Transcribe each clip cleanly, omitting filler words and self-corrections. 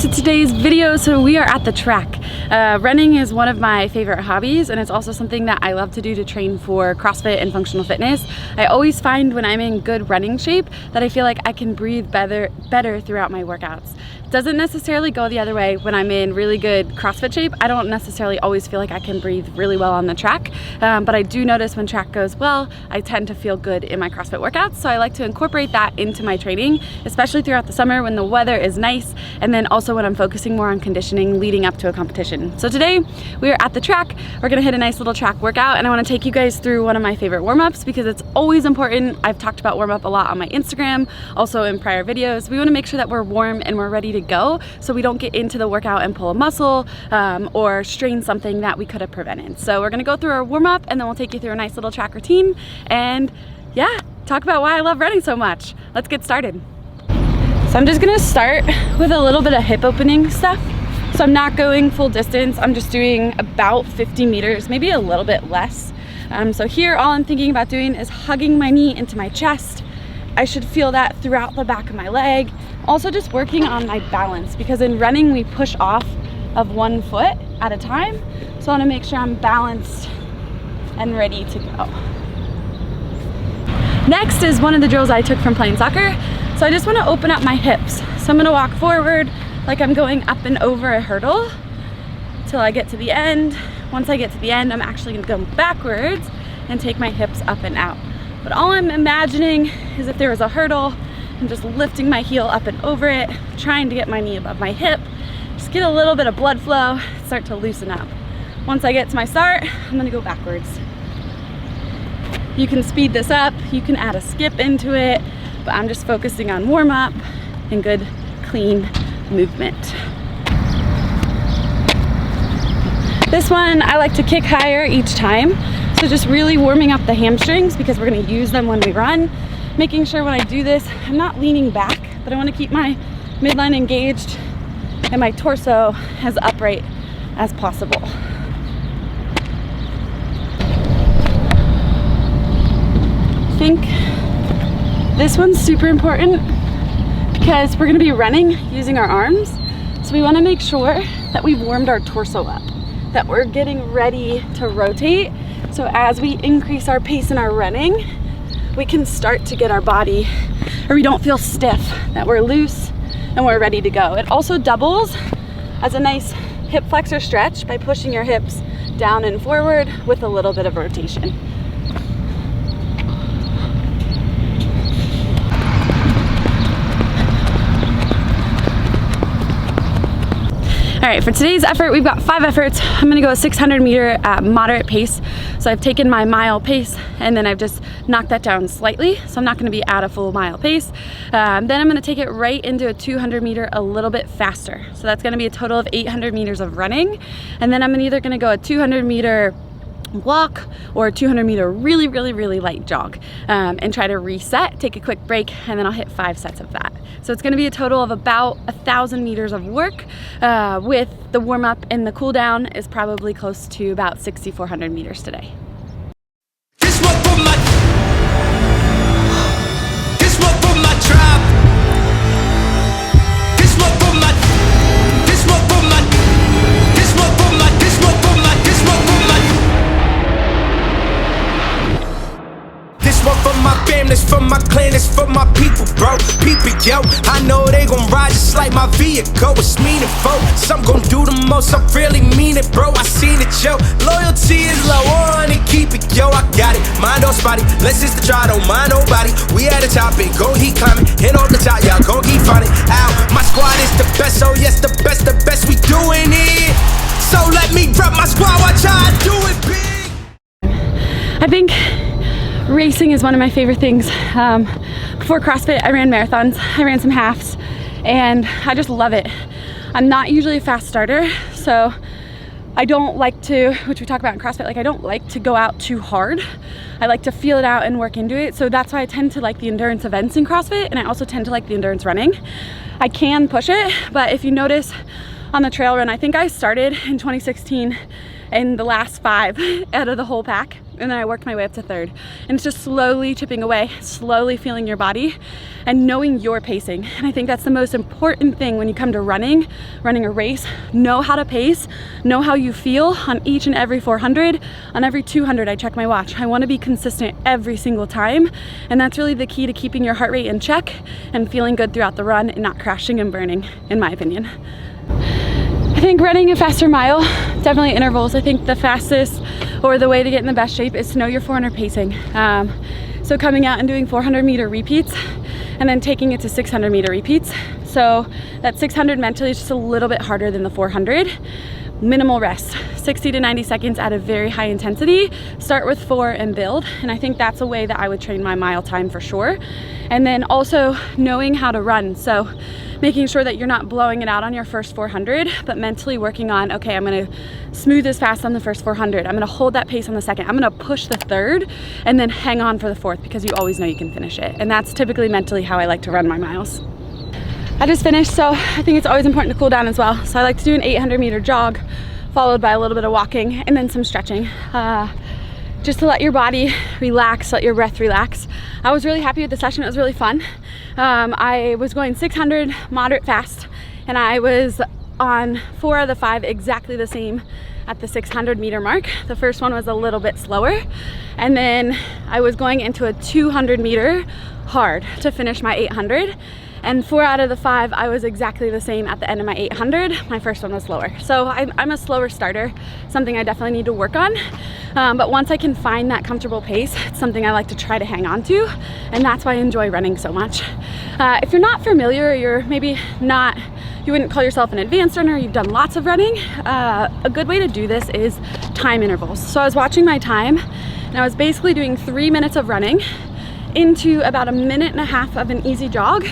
to today's video. So we are at the track. Running is one of my favorite hobbies, and it's also something that I love to do to train for CrossFit and functional fitness. I always find when I'm in good running shape that I feel like I can breathe better throughout my workouts. It doesn't necessarily go the other way. When I'm in really good CrossFit shape, I don't necessarily always feel like I can breathe really well on the track, but I do notice when track goes well, I tend to feel good in my CrossFit workouts. So I like to incorporate that into my training, especially throughout the summer when the weather is nice, and then also when I'm focusing more on conditioning leading up to a competition. So today we are at the track. We're gonna hit a nice little track workout, and I wanna take you guys through one of my favorite warm-ups because it's always important. I've talked about warm-up a lot on my Instagram, also in prior videos. We wanna make sure that we're warm and we're ready to go so we don't get into the workout and pull a muscle or strain something that we could have prevented. So we're gonna go through our warm-up and then we'll take you through a nice little track routine and yeah, talk about why I love running so much. Let's get started. So I'm just gonna start with a little bit of hip opening stuff. So I'm not going full distance, I'm just doing about 50 meters, maybe a little bit less. So here all I'm thinking about doing is hugging my knee into my chest. I should feel that throughout the back of my leg. Also just working on my balance, because in running we push off of one foot at a time. So I wanna make sure I'm balanced and ready to go. Next is one of the drills I took from playing soccer. So I just wanna open up my hips. So I'm gonna walk forward like I'm going up and over a hurdle till I get to the end. Once I get to the end, I'm actually gonna go backwards and take my hips up and out. But all I'm imagining is if there was a hurdle, I'm just lifting my heel up and over it, trying to get my knee above my hip, just get a little bit of blood flow, start to loosen up. Once I get to my start, I'm gonna go backwards. You can speed this up, you can add a skip into it, but I'm just focusing on warm up and good, clean movement. This one, I like to kick higher each time. So just really warming up the hamstrings because we're gonna use them when we run. Making sure when I do this, I'm not leaning back, but I wanna keep my midline engaged and my torso as upright as possible. I think this one's super important because we're gonna be running using our arms. So we wanna make sure that we've warmed our torso up, that we're getting ready to rotate. So as we increase our pace in our running, we can start to get our body, or we don't feel stiff, that we're loose and we're ready to go. It also doubles as a nice hip flexor stretch by pushing your hips down and forward with a little bit of rotation. All right, for today's effort, we've got 5 efforts. I'm gonna go a 600 meter at moderate pace. So I've taken my mile pace and then I've just knocked that down slightly. So I'm not gonna be at a full mile pace. Then I'm gonna take it right into a 200 meter a little bit faster. So that's gonna be a total of 800 meters of running. And then I'm either gonna go a 200 meter walk or a 200 meter really light jog and try to reset, take a quick break, and then I'll hit 5 sets of that. So it's going to be a total of about 1,000 meters of work with the warm-up, and the cool down is probably close to about 6,400 meters today. This one for my tribe. This one for my fam, this for my clan, this for my people, bro. Peep it, yo. I know they gon' ride just like my vehicle. It's meaningful. Some gon' do the most, I really mean it, bro. I seen it, yo. Loyalty is low on and keep it, yo. I got it. Mind on spotty. Let's just try, don't mind nobody. We at the top, and gon' keep climbing. Hit on the top, y'all gon' keep finding out. My squad is the best, oh yes, the best we doing it. So let me rep my squad, watch how I do it big. I think racing is one of my favorite things. Before CrossFit, I ran marathons, I ran some halves, and I just love it. I'm not usually a fast starter, so I don't like to, which we talk about in CrossFit, like I don't like to go out too hard. I like to feel it out and work into it. So that's why I tend to like the endurance events in CrossFit, and I also tend to like the endurance running. I can push it, but if you notice on the trail run, I think I started in 2016 in the last 5 out of the whole pack, and then I worked my way up to 3rd. And it's just slowly chipping away, slowly feeling your body and knowing your pacing. And I think that's the most important thing when you come to running a race. Know how to pace, know how you feel on each and every 400. On every 200 I check my watch. I want to be consistent every single time, and that's really the key to keeping your heart rate in check and feeling good throughout the run and not crashing and burning, in my opinion. I think running a faster mile, definitely intervals. I think the fastest or the way to get in the best shape is to know your 400 pacing. So coming out and doing 400 meter repeats and then taking it to 600 meter repeats. So that 600 mentally is just a little bit harder than the 400. Minimal rest, 60 to 90 seconds at a very high intensity. Start with 4 and build. And I think that's a way that I would train my mile time for sure. And then also knowing how to run. So making sure that you're not blowing it out on your first 400, but mentally working on, okay, I'm gonna smooth this fast on the first 400. I'm gonna hold that pace on the second. I'm gonna push the 3rd and then hang on for the 4th, because you always know you can finish it. And that's typically mentally how I like to run my miles. I just finished, so I think it's always important to cool down as well. So I like to do an 800 meter jog, followed by a little bit of walking and then some stretching. Just to let your body relax, let your breath relax. I was really happy with the session, it was really fun. I was going 600 moderate fast, and I was on 4 of the 5 exactly the same at the 600 meter mark. The first one was a little bit slower, and then I was going into a 200 meter hard to finish my 800. And 4 out of the 5, I was exactly the same at the end of my 800. My first one was slower. So I'm a slower starter, something I definitely need to work on. But once I can find that comfortable pace, it's something I like to try to hang on to. And that's why I enjoy running so much. If you're not familiar, or you're maybe not, you wouldn't call yourself an advanced runner, you've done lots of running, a good way to do this is time intervals. So I was watching my time, and I was basically doing 3 minutes of running into about 1.5 minutes of an easy jog,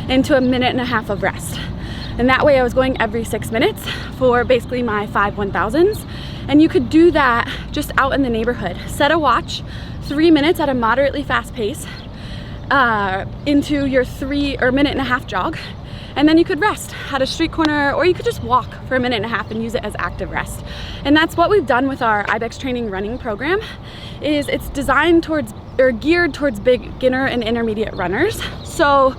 into 1.5 minutes of rest. And that way I was going every 6 minutes for basically my 5 1000s. And you could do that just out in the neighborhood. Set a watch, 3 minutes at a moderately fast pace into your 1.5 minute jog. And then you could rest at a street corner, or you could just walk for 1.5 minutes and use it as active rest. And that's what we've done with our IBEX training running program. Is it's designed towards, or geared towards, beginner and intermediate runners. So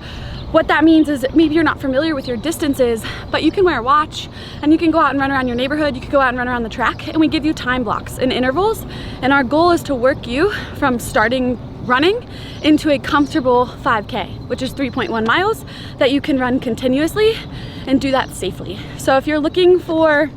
what that means is maybe you're not familiar with your distances, but you can wear a watch and you can go out and run around your neighborhood, you can go out and run around the track, and we give you time blocks and intervals. And our goal is to work you from starting running into a comfortable 5K, which is 3.1 miles that you can run continuously and do that safely. So if you're looking for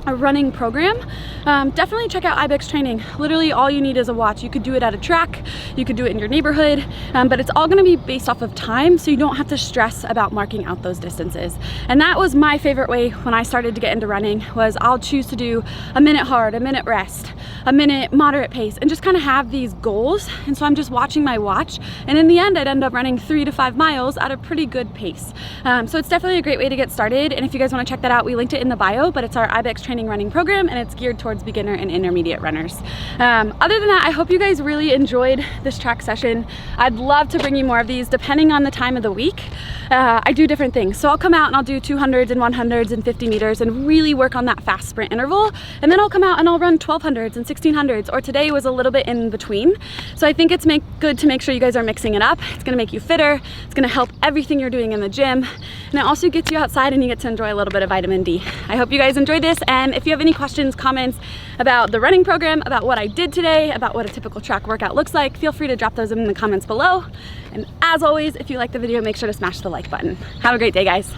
a running program, definitely check out IBEX training. Literally all you need is a watch. You could do it at a track, you could do it in your neighborhood, but it's all gonna be based off of time, so you don't have to stress about marking out those distances. And that was my favorite way when I started to get into running, was I'll choose to do 1 minute hard, 1 minute rest, 1 minute moderate pace, and just kind of have these goals. And so I'm just watching my watch, and in the end I'd end up running 3 to 5 miles at a pretty good pace. So it's definitely a great way to get started, and if you guys want to check that out, we linked it in the bio, but it's our IBEX training running program, and it's geared towards beginner and intermediate runners. Other than that, I hope you guys really enjoyed this track session. I'd love to bring you more of these depending on the time of the week. I do different things, so I'll come out and I'll do 200s and 100s and 50 meters and really work on that fast sprint interval, and then I'll come out and I'll run 1200s and 1600s, or today was a little bit in between. So I think it's good to make sure you guys are mixing it up. It's gonna make you fitter, it's gonna help everything you're doing in the gym, and it also gets you outside and you get to enjoy a little bit of vitamin D. I hope you guys enjoyed this, and if you have any questions, comments about the running program, about what I did today, about what a typical track workout looks like, feel free to drop those in the comments below. And as always, if you like the video, make sure to smash the like button. Have a great day, guys.